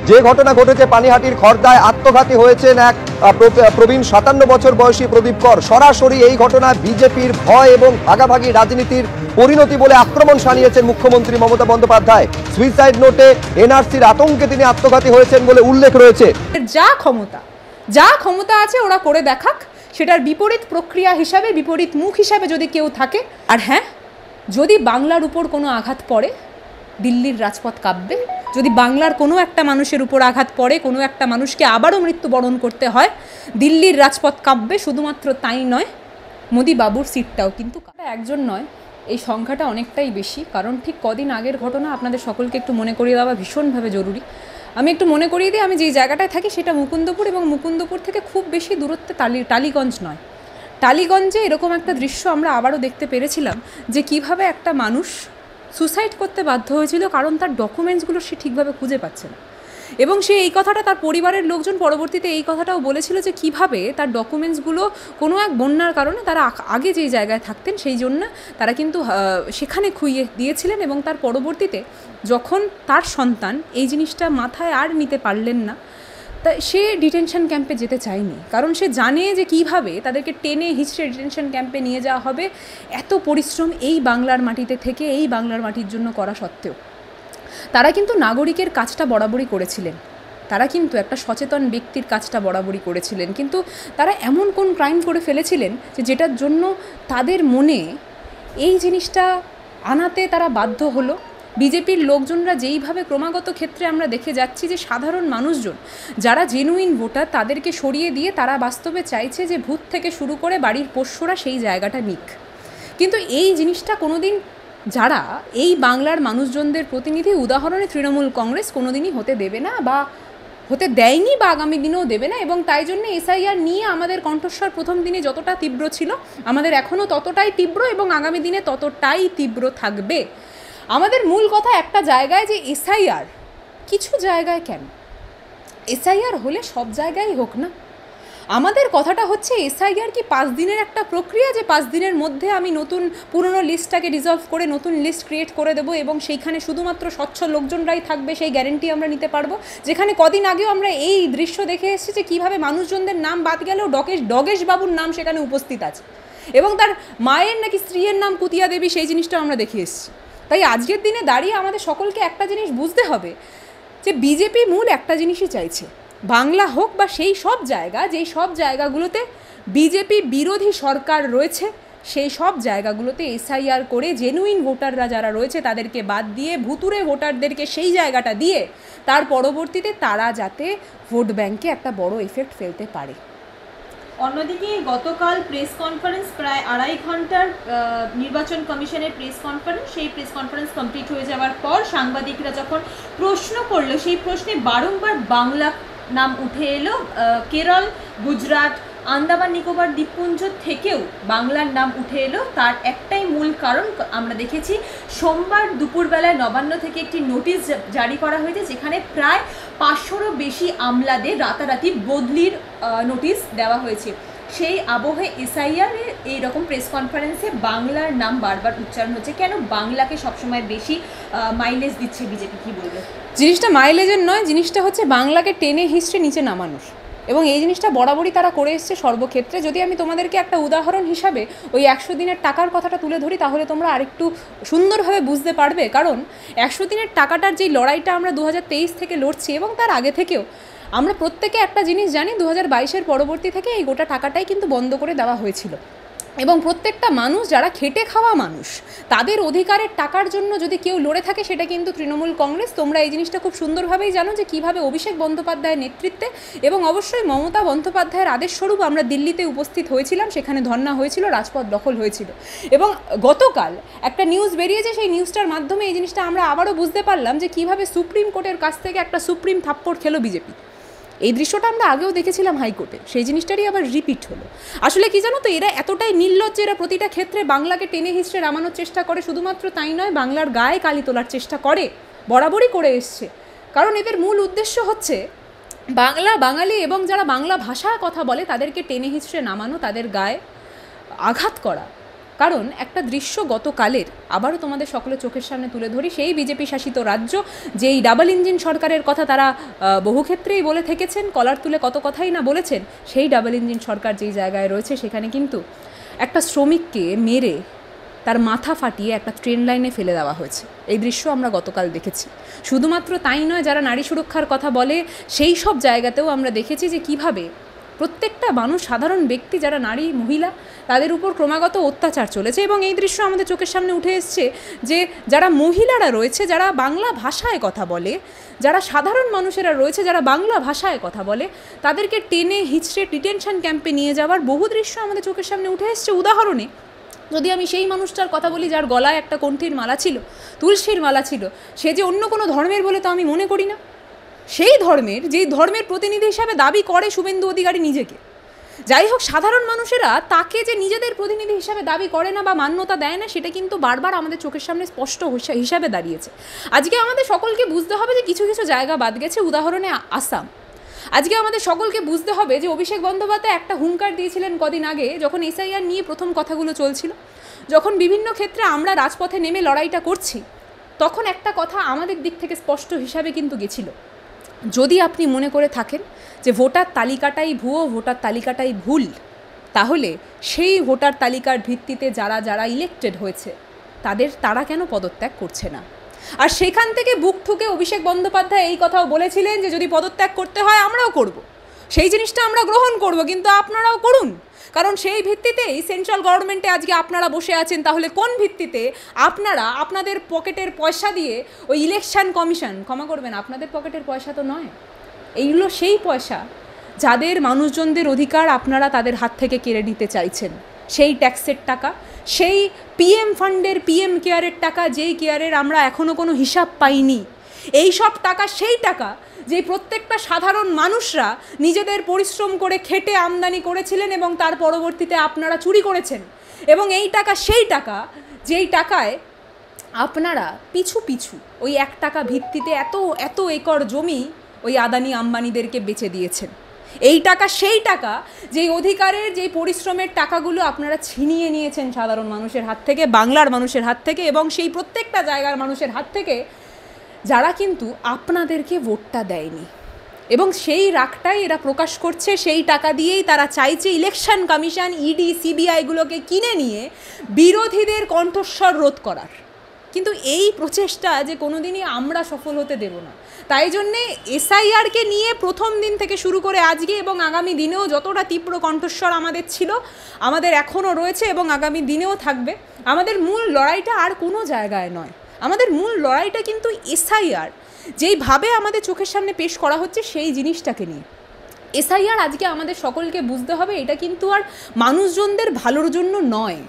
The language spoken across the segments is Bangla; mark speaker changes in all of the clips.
Speaker 1: যে ঘটনা ঘটেছে পানিহাটির খড়দায় আত্মঘাতী হয়েছেন এক প্রবীণ 57 বছর বয়সী প্রদীপ কর। সরাসরি এই ঘটনা বিজেপির ভয় এবং ভাগাভাগি রাজনীতির পরিণতি বলে আক্রমণ শানিয়েছেন মুখ্যমন্ত্রী মমতা বন্দ্যোপাধ্যায়। সুইসাইড নোটে এনআরসির আতঙ্কে তিনি আত্মঘাতী হয়েছেন বলে উল্লেখ রয়েছে।
Speaker 2: যা ক্ষমতা আছে ওরা করে দেখাক, সেটার বিপরীত প্রক্রিয়া হিসাবে, বিপরীত মুখ হিসাবে যদি কেউ থাকে। আর হ্যাঁ, যদি বাংলার উপর কোনো আঘাত পড়ে দিল্লির রাজপথ কাঁপবে। যদি বাংলার কোনো একটা মানুষের উপর আঘাত পড়ে, কোনো একটা মানুষকে আবারও মৃত্যুবরণ করতে হয়, দিল্লির রাজপথ কাঁপবে। শুধুমাত্র তাই নয়, মোদি বাবুর সিটটাও কিন্তু একজন নয়, এই সংখ্যাটা অনেকটাই বেশি। কারণ ঠিক কদিন আগের ঘটনা আপনাদের সকলকে একটু মনে করিয়ে দেওয়া ভীষণভাবে জরুরি। আমি একটু মনে করিয়ে দিই, আমি যেই জায়গাটায় থাকি সেটা মুকুন্দপুর, এবং মুকুন্দপুর থেকে খুব বেশি দূরত্বে টালিগঞ্জ নয়। টালিগঞ্জে এরকম একটা দৃশ্য আমরা আবারও দেখতে পেরেছিলাম, যে কিভাবে একটা মানুষ সুসাইড করতে বাধ্য হয়েছিল কারণ তার ডকুমেন্টসগুলো সে ঠিকভাবে খুঁজে পাচ্ছে না। এবং সে এই কথাটা, তার পরিবারের লোকজন পরবর্তীতে এই কথাটাও বলেছিল যে কিভাবে তার ডকুমেন্টসগুলো কোনো এক বন্যার কারণে তারা আগে যেই জায়গায় থাকতেন সেই জন্য তারা কিন্তু সেখানে খুইয়ে দিয়েছিলেন, এবং তার পরবর্তীতে যখন তার সন্তান এই জিনিসটা মাথায় আর নিতে পারলেন না, তা সে ডিটেনশন ক্যাম্পে যেতে চায়নি। কারণ সে জানে যে কিভাবে তাদেরকে টেনে হিচড়ে ডিটেনশন ক্যাম্পে নিয়ে যাওয়া হবে। এত পরিশ্রম এই বাংলার মাটিতে থেকে, এই বাংলার মাটির জন্য করা সত্ত্বেও তারা কিন্তু নাগরিকের কাজটা বরাবরই করেছিলেন। তারা কিন্তু একটা সচেতন ব্যক্তির কাজটা বরাবরই করেছিলেন। কিন্তু তারা এমন কোন ক্রাইম করে ফেলেছিলেন যে যেটার জন্য তাদের মনে এই জিনিসটা আনাতে তারা বাধ্য হলো। বিজেপির লোকজনরা যেইভাবে ক্রমাগত ক্ষেত্রে আমরা দেখে যাচ্ছি যে সাধারণ মানুষজন যারা জেনুইন ভোটার তাদেরকে সরিয়ে দিয়ে তারা বাস্তবে চাইছে যে ভূত থেকে শুরু করে বাড়ির পোষ্যরা সেই জায়গাটা নিক। কিন্তু এই জিনিসটা কোনোদিন যারা এই বাংলার মানুষজনদের প্রতিনিধি, উদাহরণে তৃণমূল কংগ্রেস, কোনোদিনই হতে দেবে না, বা হতে দেয়নি, বা আগামী দিনেও দেবে না। এবং তাই জন্য এসআইআর নিয়ে আমাদের কণ্ঠস্বর প্রথম দিনে যতটা তীব্র ছিল, আমাদের এখনও ততটাই তীব্র, এবং আগামী দিনে ততটাই তীব্র থাকবে। আমাদের মূল কথা একটা জায়গায়, যে এসআইআর কিছু জায়গায় কেন, এসআইআর হলে সব জায়গায় হোক না। আমাদের কথাটা হচ্ছে এসআইআর কি 5 দিনের একটা প্রক্রিয়া, যে 5 দিনের মধ্যে আমি নতুন পুরনো লিস্টটাকে ডিসলভ করে নতুন লিস্ট ক্রিয়েট করে দেবো, এবং সেইখানে শুধুমাত্র স্বচ্ছ লোকজনরাই থাকবে, সেই গ্যারেন্টি আমরা নিতে পারবো। যেখানে কদিন আগেও আমরা এই দৃশ্য দেখে এসেছি যে কীভাবে মানুষজনদের নাম বাদ গেলেও ডগেশ বাবুর নাম সেখানে উপস্থিত আছে, এবং তার মায়ের নাকি স্ত্রীর নাম কুতিয়া দেবী, সেই জিনিসটা আমরা দেখে এসেছি। তাই আজকের দিনে দাঁড়িয়ে আমাদের সকলকে একটা জিনিস বুঝতে হবে, যে বিজেপি মূল একটা জিনিসই চাইছে, বাংলা হোক বা সেই সব জায়গা, যেই সব জায়গাগুলোতে বিজেপি বিরোধী সরকার রয়েছে, সেই সব জায়গাগুলোতে এসআইআর করে জেনুইন ভোটাররা যারা রয়েছে তাদেরকে বাদ দিয়ে ভুতুরে ভোটারদেরকে সেই জায়গাটা দিয়ে তার পরবর্তীতে তারা যাতে ভোট ব্যাংকে একটা বড় এফেক্ট ফেলতে পারে।
Speaker 3: অন্যদিকে গতকাল প্রেস কনফারেন্স, প্রায় 2.5 ঘন্টার নির্বাচন কমিশনের প্রেস কনফারেন্স, সেই প্রেস কনফারেন্স কমপ্লিট হয়ে যাওয়ার পর সাংবাদিকরা যখন প্রশ্ন করলো, সেই প্রশ্নে বারংবার বাংলা নাম উঠে এলো। কেরল, গুজরাট, আন্দামান নিকোবর দ্বীপপুঞ্জ থেকেও বাংলার নাম উঠে এলো। তার একটাই মূল কারণ, আমরা দেখেছি সোমবার দুপুরবেলায় নবান্ন থেকে একটি নোটিশ জারি করা হয়েছে, যেখানে প্রায় 500রও বেশি আমলাদের রাতারাতি বদলির নোটিশ দেওয়া হয়েছে। সেই আবহে এসআইআর এইরকম প্রেস কনফারেন্সে বাংলার নাম বারবার উচ্চারণ হচ্ছে। কেন বাংলাকে সবসময় বেশি মাইলেজ দিচ্ছে বিজেপি, কী বলবে?
Speaker 2: জিনিসটা মাইলেজের নয়, জিনিসটা হচ্ছে বাংলাকে টেনে হিস্ট্রি নিচে নামানোর, এবং এই জিনিসটা বরাবরই তারা করে এসছে সর্বক্ষেত্রে। যদি আমি তোমাদেরকে একটা উদাহরণ হিসাবে ওই 100 দিনের টাকার কথাটা তুলে ধরি, তাহলে তোমরা আরেকটু সুন্দরভাবে বুঝতে পারবে। কারণ 100 দিনের টাকাটার যেই লড়াইটা আমরা 2023 থেকে লড়ছি, এবং তার আগে থেকেও আমরা প্রত্যেকে একটা জিনিস জানি, 2022-এর পরবর্তী থেকে এই গোটা টাকাটাই কিন্তু বন্ধ করে দেওয়া হয়েছিল। এবং প্রত্যেকটা মানুষ যারা খেটে খাওয়া মানুষ, তাদের অধিকারের টাকার জন্য যদি কেউ লড়ে থাকে সেটা কিন্তু তৃণমূল কংগ্রেস। তোমরা এই জিনিসটা খুব সুন্দরভাবেই জানো যে কীভাবে অভিষেক বন্দ্যোপাধ্যায়ের নেতৃত্বে এবং অবশ্যই মমতা বন্দ্যোপাধ্যায়ের আদেশস্বরূপ আমরা দিল্লিতে উপস্থিত হয়েছিলাম, সেখানে ধর্ণা হয়েছিল, রাজপথ দখল হয়েছিল। এবং গতকাল একটা নিউজ বেরিয়েছে, সেই নিউজটার মাধ্যমে এই জিনিসটা আমরা আবারও বুঝতে পারলাম যে কীভাবে সুপ্রিম কোর্টের কাছ থেকে একটা সুপ্রিম থাপ্পড় খেলো বিজেপি। এই দৃশ্যটা আমরা আগেও দেখেছিলাম হাইকোর্টে, সেই জিনিসটারই আবার রিপিট হলো। আসলে কি জানো তো, এরা এতটাই নির্লজ্জ, এরা প্রতিটা ক্ষেত্রে বাংলাকে টেনে হিস্ট্রে নামানোর চেষ্টা করে। শুধুমাত্র তাই নয়, বাংলার গায়ে কালি তোলার চেষ্টা করে, বরাবরই করে এসছে। কারণ এদের মূল উদ্দেশ্য হচ্ছে বাংলা, বাঙালি এবং যারা বাংলা ভাষায় কথা বলে তাদেরকে টেনে হিস্ট্রে নামানো, তাদের গায়ে আঘাত করা। কারণ একটা দৃশ্য গতকালের আবারও তোমাদের সকলের চোখের সামনে তুলে ধরি, সেই বিজেপি শাসিত রাজ্য, যেই ডাবল ইঞ্জিন সরকারের কথা তারা বহু ক্ষেত্রেই বলে থেকেছেন, কলার তুলে কত কথাই না বলেছেন, সেই ডাবল ইঞ্জিন সরকার যেই জায়গায় রয়েছে সেখানে কিন্তু একটা শ্রমিককে মেরে তার মাথা ফাটিয়ে একটা ট্রেন লাইনে ফেলে দেওয়া হয়েছে। এই দৃশ্য আমরা গতকাল দেখেছি। শুধুমাত্র তাই নয়, যারা নারী সুরক্ষার কথা বলে সেই সব জায়গাতেও আমরা দেখেছি যে কিভাবে প্রত্যেকটা মানুষ, সাধারণ ব্যক্তি যারা নারী মহিলা, তাদের উপর ক্রমাগত অত্যাচার চলেছে। এবং এই দৃশ্য আমাদের চোখের সামনে উঠে এসছে যে যারা মহিলারা রয়েছে, যারা বাংলা ভাষায় কথা বলে, যারা সাধারণ মানুষেরা রয়েছে যারা বাংলা ভাষায় কথা বলে, তাদেরকে টেনে হিচড়ে ডিটেনশন ক্যাম্পে নিয়ে যাওয়ার বহু দৃশ্য আমাদের চোখের সামনে উঠে এসছে। উদাহরণে যদি আমি সেই মানুষটার কথা বলি যার গলায় একটা কণ্ঠীর মালা ছিল, তুলসীর মালা ছিল, সে যে অন্য কোনো ধর্মের বলে তো আমি মনে করি না। সেই ধর্মের, যেই ধর্মের প্রতিনিধি হিসাবে দাবি করে শুভেন্দু অধিকারী নিজেকে, যাই হোক, সাধারণ মানুষেরা তাকে যে নিজেদের প্রতিনিধি হিসাবে দাবি করে না বা মান্যতা দেয় না, সেটা কিন্তু বারবার আমাদের চোখের সামনে স্পষ্ট হিসাবে দাঁড়িয়েছে। আজকে আমাদের সকলকে বুঝতে হবে যে কিছু কিছু জায়গা বাদ গেছে। উদাহরণে আসাম। আজকে আমাদের সকলকে বুঝতে হবে যে অভিষেক বন্দ্যোপাধ্যায় একটা হুঙ্কার দিয়েছিলেন কদিন আগে, যখন এসআইআর নিয়ে প্রথম কথাগুলো চলছিল, যখন বিভিন্ন ক্ষেত্রে আমরা রাজপথে নেমে লড়াইটা করছি, তখন একটা কথা আমাদের দিক থেকে স্পষ্ট হিসাবে কিন্তু গেছিল, যদি আপনি মনে করে থাকেন যে ভোটার তালিকাটাই ভুয়ো, ভোটার তালিকাটাই ভুল, তাহলে সেই ভোটার তালিকার ভিত্তিতে যারা যারা ইলেক্টেড হয়েছে তারা কেন পদত্যাগ করছে না। আর সেখান থেকে বুক ঠুকে অভিষেক বন্দ্যোপাধ্যায় এই কথাও বলেছিলেন যে যদি পদত্যাগ করতে হয় আমরাও করব, সেই জিনিসটা আমরা গ্রহণ করব, কিন্তু আপনারাও করুন। কারণ সেই ভিত্তিতেই সেন্ট্রাল গভর্নমেন্টে আজকে আপনারা বসে আছেন। তাহলে কোন ভিত্তিতে আপনারা আপনাদের পকেটের পয়সা দিয়ে ওই ইলেকশন কমিশন, ক্ষমা করবেন, আপনাদের পকেটের পয়সা তো নয়, এইগুলো সেই পয়সা যাদের মানুষজনদের অধিকার আপনারা তাদের হাত থেকে কেড়ে নিতে চাইছেন, সেই ট্যাক্সের টাকা, সেই পিএম ফান্ডের, পিএম কেয়ারের টাকা, যেই কেয়ারের আমরা এখনও কোনো হিসাব পাইনি, এই সব টাকা সেই টাকা যে প্রত্যেকটা সাধারণ মানুষরা নিজেদের পরিশ্রম করে খেটে আমদানি করেছিলেন এবং তার পরবর্তীতে আপনারা চুরি করেছেন। এবং এই টাকা সেই টাকা যেই টাকায় আপনারা পিছু পিছু ওই 1 টাকা ভিত্তিতে এত একর জমি ওই আদানি আম্বানিদেরকে বেচে দিয়েছেন। এই টাকা সেই টাকা যেই অধিকারের, যেই পরিশ্রমের টাকাগুলো আপনারা ছিনিয়ে নিয়েছেন সাধারণ মানুষের হাত থেকে, বাংলার মানুষের হাত থেকে, এবং সেই প্রত্যেকটা জায়গার মানুষের হাত থেকে যারা কিন্তু আপনাদেরকে ভোটটা দেয়নি। এবং সেই রাগটাই এরা প্রকাশ করছে। সেই টাকা দিয়েই তারা চাইছে ইলেকশন কমিশন, ইডি, সিবিআইগুলোকে কিনে নিয়ে বিরোধীদের কণ্ঠস্বর রোধ করার। কিন্তু এই প্রচেষ্টা যে কোনোদিনই আমরা সফল হতে দেব না। তাই জন্যে এসআইআরকে নিয়ে প্রথম দিন থেকে শুরু করে আজকে এবং আগামী দিনেও যতটা তীব্র কণ্ঠস্বর আমাদের ছিল, আমাদের এখনও রয়েছে এবং আগামী দিনেও থাকবে। আমাদের মূল লড়াইটা আর কোনো জায়গায় নয়, আমাদের মূল লড়াইটা কিন্তু এসআইআর যেইভাবে আমাদের চোখের সামনে পেশ করা হচ্ছে সেই জিনিসটাকে নিয়ে। এসআইআর আজকে আমাদের সকলকে বুঝতে হবে, এটা কিন্তু আর মানুষজনদের ভালোর জন্য নয়,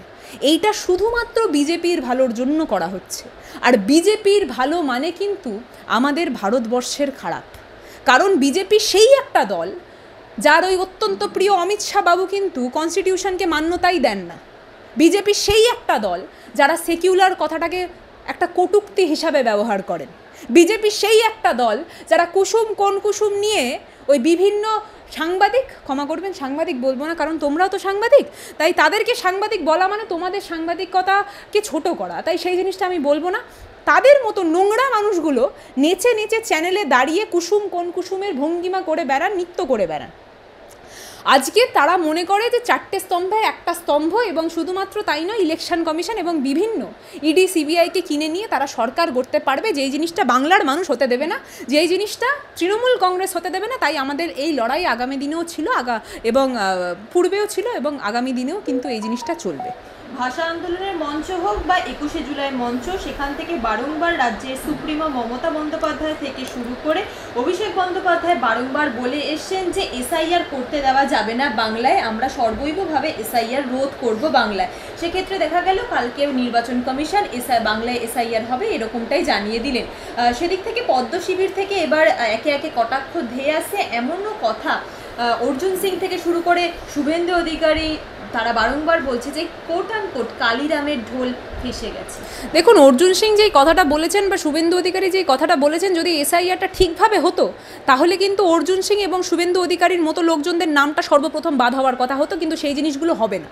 Speaker 2: এইটা শুধুমাত্র বিজেপির ভালোর জন্য করা হচ্ছে। আর বিজেপির ভালো মানে কিন্তু আমাদের ভারতবর্ষের খারাপ। কারণ বিজেপি সেই একটা দল যার ওই অত্যন্ত প্রিয় অমিত শাহ বাবু কিন্তু কনস্টিটিউশনকে মান্যতাই দেন না। বিজেপি সেই একটা দল যারা সেকুলার কথাটাকে একটা কটূক্তি হিসাবে ব্যবহার করেন। বিজেপি সেই একটা দল যারা কুসুম কোন কুসুম নিয়ে ওই বিভিন্ন সাংবাদিক, ক্ষমা করবেন সাংবাদিক বলবো না কারণ তোমরাও তো সাংবাদিক, তাই তাদেরকে সাংবাদিক বলা মানে তোমাদের সাংবাদিকতাকে ছোট করা, তাই সেই জিনিসটা আমি বলবো না। তাদের মতো নোংরা মানুষগুলো নেচে নেচে চ্যানেলে দাঁড়িয়ে কুসুম কোন কুসুমের ভঙ্গিমা করে বেড়ান, নৃত্য করে বেড়ান। আজকে তারা মনে করে যে 4টে স্তম্ভের একটা স্তম্ভ, এবং শুধুমাত্র তাই নয়, ইলেকশন কমিশন এবং বিভিন্ন ইডি সিবিআইকে কিনে নিয়ে তারা সরকার গড়তে পারবে, যেই জিনিসটা বাংলার মানুষ হতে দেবে না, যেই জিনিসটা তৃণমূল কংগ্রেস হতে দেবে না। তাই আমাদের এই লড়াই আগামী দিনেও ছিল এবং পূর্বেও ছিল এবং আগামী দিনেও কিন্তু এই জিনিসটা চলবে।
Speaker 3: ভাষা আন্দোলনের মঞ্চ হোক বা 21শে জুলাই মঞ্চ, সেখান থেকে বারংবার রাজ্যের সুপ্রিমো মমতা বন্দ্যোপাধ্যায় থেকে শুরু করে অভিষেক বন্দ্যোপাধ্যায় বারংবার বলে এসছেন যে এসআইআর করতে দেওয়া যাবে না বাংলায়, আমরা সর্বৈবভাবে এসআইআর রোধ করব বাংলায়। সেক্ষেত্রে দেখা গেল কালকেও নির্বাচন কমিশন বাংলায় এসআইআর হবে এরকমটাই জানিয়ে দিলেন। সেদিক থেকে পদ্ম শিবির থেকে এবার একে একে কটাক্ষ ধেয়ে আসে এমনও কথা অর্জুন সিং থেকে শুরু করে শুভেন্দু অধিকারী, তারা বারংবার বলছে যে কোট অ্যান্ড কোট কালিরামের ঢোল ফেসে গেছে।
Speaker 2: দেখুন, অর্জুন সিং যেই কথাটা বলেছেন বা শুভেন্দু অধিকারী যেই কথাটা বলেছেন, যদি এসআইআরটা ঠিকভাবে হতো তাহলে কিন্তু অর্জুন সিং এবং শুভেন্দু অধিকারীর মতো লোকজনদের নামটা সর্বপ্রথম বাদ হওয়ার কথা হতো, কিন্তু সেই জিনিসগুলো হবে না।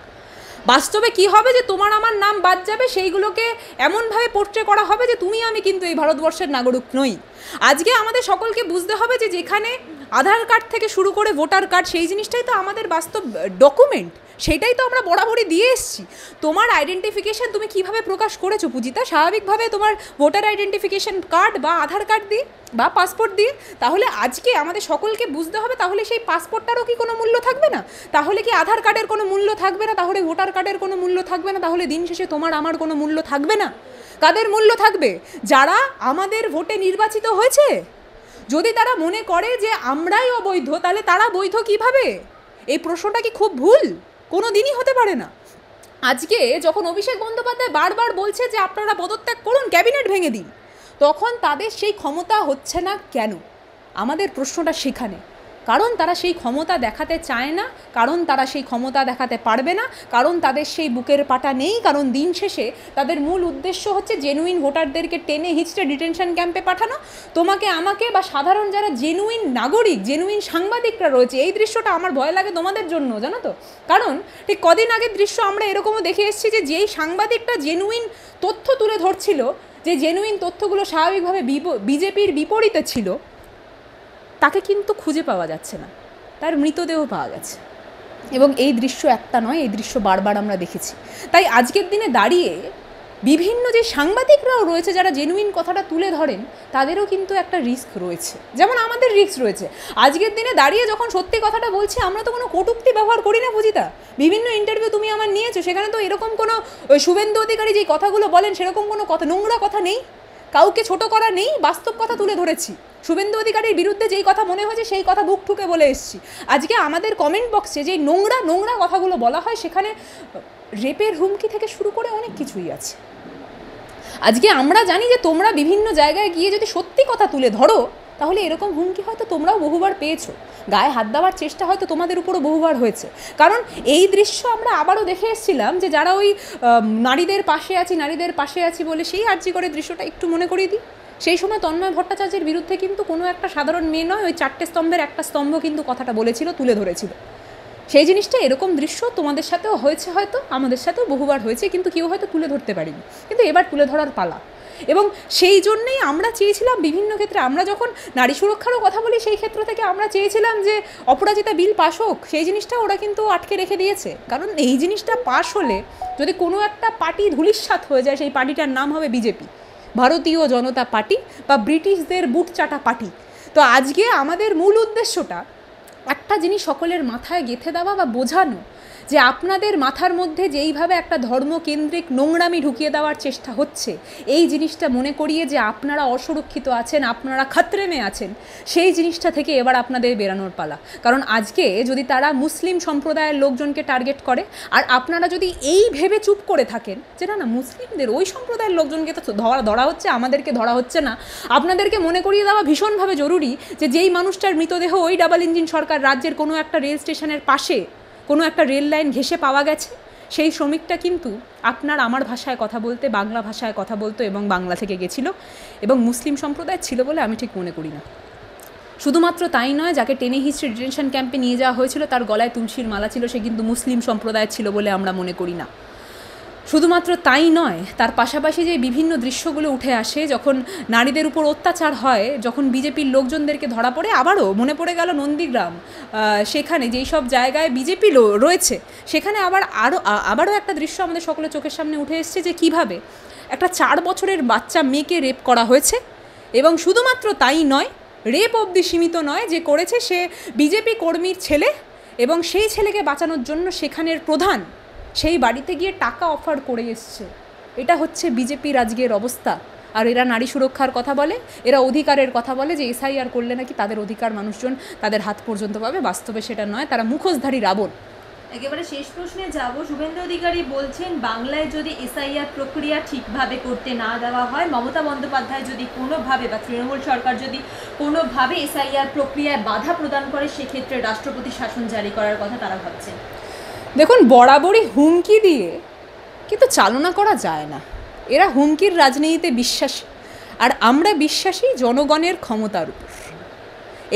Speaker 2: বাস্তবে কি হবে যে তোমার আমার নাম বাদ যাবে, সেইগুলোকে এমনভাবে পোর্ট্রে করা হবে যে তুমি আমি কিন্তু এই ভারতবর্ষের নাগরিক নই। আজকে আমাদের সকলকে বুঝতে হবে যে যেখানে আধার কার্ড থেকে শুরু করে ভোটার কার্ড, সেই জিনিসটাই তো আমাদের বাস্তব ডকুমেন্ট, সেটাই তো আমরা বরাবরই দিয়ে এসেছি। তোমার আইডেন্টিফিকেশান তুমি কিভাবে প্রকাশ করেছো পূজিতা? স্বাভাবিকভাবে তোমার ভোটার আইডেন্টিফিকেশান কার্ড বা আধার কার্ড দিয়ে বা পাসপোর্ট দিয়ে। তাহলে আজকে আমাদের সকলকে বুঝতে হবে, তাহলে সেই পাসপোর্টটারও কি কোনো মূল্য থাকবে না? তাহলে কি আধার কার্ডের কোনো মূল্য থাকবে না? তাহলে ভোটার কার্ডের কোনো মূল্য থাকবে না? তাহলে দিন শেষে তোমার আমার কোনো মূল্য থাকবে না? কাদের মূল্য থাকবে? যারা আমাদের ভোটে নির্বাচিত হয়েছে। যদি তারা মনে করে যে আমরাই অবৈধ, তাহলে তারা বৈধ কিভাবে? এই প্রশ্নটা কি খুব ভুল? কোনো দিনই হতে পারে না। আজকে যখন অভিষেক বন্দ্যোপাধ্যায় বারবার বলছে যে আপনারা পদত্যাগ করুন, ক্যাবিনেট ভেঙে দিন, তখন তাদের সেই ক্ষমতা হচ্ছে না কেন? আমাদের প্রশ্নটা সেখানে। কারণ তারা সেই ক্ষমতা দেখাতে চায় না, কারণ তারা সেই ক্ষমতা দেখাতে পারবে না, কারণ তাদের সেই বুকের পাটা নেই। কারণ দিন শেষে তাদের মূল উদ্দেশ্য হচ্ছে জেনুইন ভোটারদেরকে টেনে হিচড়ে ডিটেনশন ক্যাম্পে পাঠানো। তোমাকে আমাকে বা সাধারণ যারা জেনুইন নাগরিক, জেনুইন সাংবাদিকরা রয়েছে, এই দৃশ্যটা আমার ভয় লাগে তোমাদের জন্য, জানো তো। কারণ ঠিক কদিন আগের দৃশ্য আমরা এরকমও দেখে এসেছি যে যেই সাংবাদিকটা জেনুইন তথ্য তুলে ধরছিল, যে জেনুইন তথ্যগুলো স্বাভাবিকভাবে বিজেপির বিপরীতে ছিল, তাকে কিন্তু খুঁজে পাওয়া যাচ্ছে না, তার মৃতদেহ পাওয়া গেছে। এবং এই দৃশ্য একটা নয়, এই দৃশ্য বারবার আমরা দেখেছি। তাই আজকের দিনে দাঁড়িয়ে বিভিন্ন যে সাংবাদিকরাও রয়েছে যারা জেনুইন কথাটা তুলে ধরেন, তাদেরও কিন্তু একটা রিস্ক রয়েছে, যেমন আমাদের রিস্ক রয়েছে। আজকের দিনে দাঁড়িয়ে যখন সত্যি কথাটা বলছি, আমরা তো কোনো কটূক্তি ব্যবহার করি না পূজিতা। বিভিন্ন ইন্টারভিউ তুমি আমার নিয়েছো, সেখানে তো এরকম কোনো শুভেন্দু অধিকারী যে কথাগুলো বলেন সেরকম কোনো কথা, নোংরা কথা নেই, কাউকে ছোট করা নেই, বাস্তব কথা তুলে ধরেছি। শুভেন্দু অধিকারীর বিরুদ্ধে যেই কথা মনে হয়েছে সেই কথা বুক ঠুকে বলে এসেছি। আজকে আমাদের কমেন্ট বক্সে যেই নোংরা নোংরা কথাগুলো বলা হয়, সেখানে রেপের হুমকি থেকে শুরু করে অনেক কিছুই আছে। আজকে আমরা জানি যে তোমরা বিভিন্ন জায়গায় গিয়ে যদি সত্যি কথা তুলে ধরো, তাহলে এরকম হুমকি হয়তো তোমরাও বহুবার পেয়েছো, গায়ে হাত দেওয়ার চেষ্টা হয়তো তোমাদের উপরও বহুবার হয়েছে। কারণ এই দৃশ্য আমরা আবারও দেখে এসেছিলাম যে যারা ওই নারীদের পাশে আছি বলে সেই আর্জি করে দৃশ্যটা একটু মনে করিয়ে দিই। সেই সময় তন্ময় ভট্টাচার্যের বিরুদ্ধে কিন্তু কোনো একটা সাধারণ মেয়ে নয়, ওই 4টে স্তম্ভের একটা স্তম্ভ কিন্তু কথাটা বলেছিল, তুলে ধরেছিল। সেই জিনিসটা এরকম দৃশ্য তোমাদের সাথেও হয়েছে, হয়তো আমাদের সাথেও বহুবার হয়েছে, কিন্তু কেউ হয়তো তুলে ধরতে পারিনি। কিন্তু এবার তুলে ধরার পালা। এবং সেই জন্যেই আমরা চেয়েছিলাম বিভিন্ন ক্ষেত্রে, আমরা যখন নারী সুরক্ষারও কথা বলি, সেই ক্ষেত্র থেকে আমরা চেয়েছিলাম যে অপরাজিতা বিল পাস হোক। সেই জিনিসটা ওরা কিন্তু আটকে রেখে দিয়েছে। কারণ এই জিনিসটা পাস হলে যদি কোনো একটা পার্টি ধূলিসাৎ হয়ে যায়, সেই পার্টিটার নাম হবে বিজেপি, ভারতীয় জনতা পার্টি, বা ব্রিটিশদের বুট চাটা পার্টি। তো আজকে আমাদের মূল উদ্দেশ্যটা একটা জিনিস সকলের মাথায় গেঁথে দেওয়া বা বোঝানো, যে আপনাদের মাথার মধ্যে যেইভাবে একটা ধর্মকেন্দ্রিক নোংরামি ঢুকিয়ে দেওয়ার চেষ্টা হচ্ছে, এই জিনিসটা মনে করিয়ে যে আপনারা অসুরক্ষিত আছেন, আপনারা খাতরে মে আছেন, সেই জিনিসটা থেকে এবার আপনাদের বেরানোর পালা। কারণ আজকে যদি তারা মুসলিম সম্প্রদায়ের লোকজনকে টার্গেট করে, আর আপনারা যদি এই ভেবে চুপ করে থাকেন যে না মুসলিমদের ওই সম্প্রদায়ের লোকজনকে তো ধরা হচ্ছে, আমাদেরকে ধরা হচ্ছে না, আপনাদেরকে মনে করিয়ে দেওয়া ভীষণভাবে জরুরি যে যেই মানুষটার মৃতদেহ ওই ডাবল ইঞ্জিন সরকার রাজ্যের কোনো একটা রেল স্টেশনের পাশে কোনো একটা রেল লাইন ঘেঁষে পাওয়া গেছে, সেই শ্রমিকটা কিন্তু আপনার আমার ভাষায় কথা বলতে, বাংলা ভাষায় কথা বলতো এবং বাংলা থেকে গেছিলো, এবং মুসলিম সম্প্রদায় ছিল বলে আমি ঠিক মনে করি না। শুধুমাত্র তাই নয়, যাকে টেনে হিস্ট্রি ডিটেনশন ক্যাম্পে নিয়ে যাওয়া হয়েছিল তার গলায় তুলসীর মালা ছিল, সে কিন্তু মুসলিম সম্প্রদায় ছিল বলে আমরা মনে করি না। শুধুমাত্র তাই নয়, তার পাশাপাশি যে বিভিন্ন দৃশ্যগুলো উঠে আসে, যখন নারীদের উপর অত্যাচার হয়, যখন বিজেপির লোকজনদেরকে ধরা পড়ে, আবারও মনে পড়ে গেল নন্দীগ্রাম, সেখানে যেই সব জায়গায় বিজেপি রয়েছে, সেখানে আবারও একটা দৃশ্য আমাদের সকলের চোখের সামনে উঠে এসছে, যে কিভাবে একটা 4 বছরের বাচ্চা মেয়েকে রেপ করা হয়েছে। এবং শুধুমাত্র তাই নয়, রেপ অবধি সীমিত নয়, যে করেছে সে বিজেপি কর্মীর ছেলে, এবং সেই ছেলেকে বাঁচানোর জন্য সেখানের প্রধান সেই বাড়িতে গিয়ে টাকা অফার করে এসছে। এটা হচ্ছে বিজেপির আজকের অবস্থা। আর এরা নারী সুরক্ষার কথা বলে, এরা অধিকারের কথা বলে, যে এসআইআর করলে নাকি তাদের অধিকার মানুষজন তাদের হাত পর্যন্ত পাবে। বাস্তবে সেটা নয়, তারা মুখোশধারী রাবণ।
Speaker 3: একেবারে শেষ প্রশ্নে যাব। শুভেন্দু অধিকারী বলছেন বাংলায় যদি এসআইআর প্রক্রিয়া ঠিকভাবে করতে না দেওয়া হয়, মমতা বন্দ্যোপাধ্যায় যদি কোনোভাবে বা তৃণমূল সরকার যদি কোনোভাবে এসআইআর প্রক্রিয়ায় বাধা প্রদান করে, সেক্ষেত্রে রাষ্ট্রপতি শাসন জারি করার কথা তারা ভাবছেন।
Speaker 2: দেখুন, বরাবরই হুমকি দিয়ে কিন্তু চালনা করা যায় না। এরা হুমকির রাজনীতিতে বিশ্বাসী, আর আমরা বিশ্বাসী জনগণের ক্ষমতার উপর।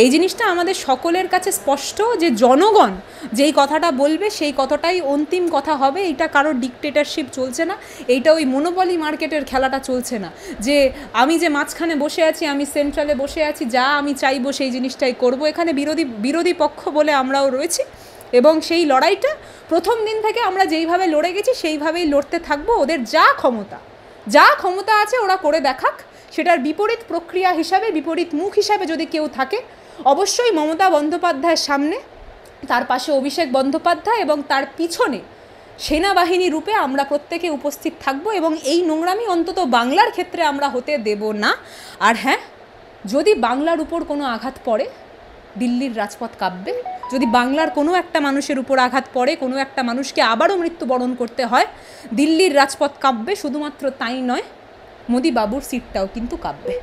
Speaker 2: এই জিনিসটা আমাদের সকলের কাছে স্পষ্ট যে জনগণ যেই কথাটা বলবে সেই কথাটাই অন্তিম কথা হবে। এইটা কারোর ডিকটেটরশিপ চলছে না, এইটা ওই মনোপলি মার্কেটের খেলাটা চলছে না যে আমি যে মাঝখানে বসে আছি, আমি সেন্ট্রালে বসে আছি, যা আমি চাইবো সেই জিনিসটাই করব। এখানে বিরোধী পক্ষ বলে আমরাও রয়েছি এবং সেই লড়াইটা প্রথম দিন থেকে আমরা যেইভাবে লড়ে গেছি সেইভাবেই লড়তে থাকবো। ওদের যা ক্ষমতা আছে ওরা করে দেখাক। সেটার বিপরীত প্রক্রিয়া হিসাবে, বিপরীত মুখ হিসাবে যদি কেউ থাকে, অবশ্যই মমতা বন্দ্যোপাধ্যায়ের সামনে, তার পাশে অভিষেক বন্দ্যোপাধ্যায় এবং তার পিছনে সেনাবাহিনী রূপে আমরা প্রত্যেকে উপস্থিত থাকব এবং এই নোংরামি অন্তত বাংলার ক্ষেত্রে আমরা হতে দেব না। আর হ্যাঁ, যদি বাংলার উপর কোনো আঘাত পড়ে, দিল্লির রাজপথ কাঁপবে। যদি বাংলার কোনো একটা মানুষের উপর আঘাত পড়ে, কোনো একটা মানুষকে আবারও মৃত্যুবরণ করতে হয়, দিল্লির রাজপথ কাঁপবে। শুধুমাত্র তাই নয়, মোদি বাবুর সিটটাও কিন্তু কাঁপবে।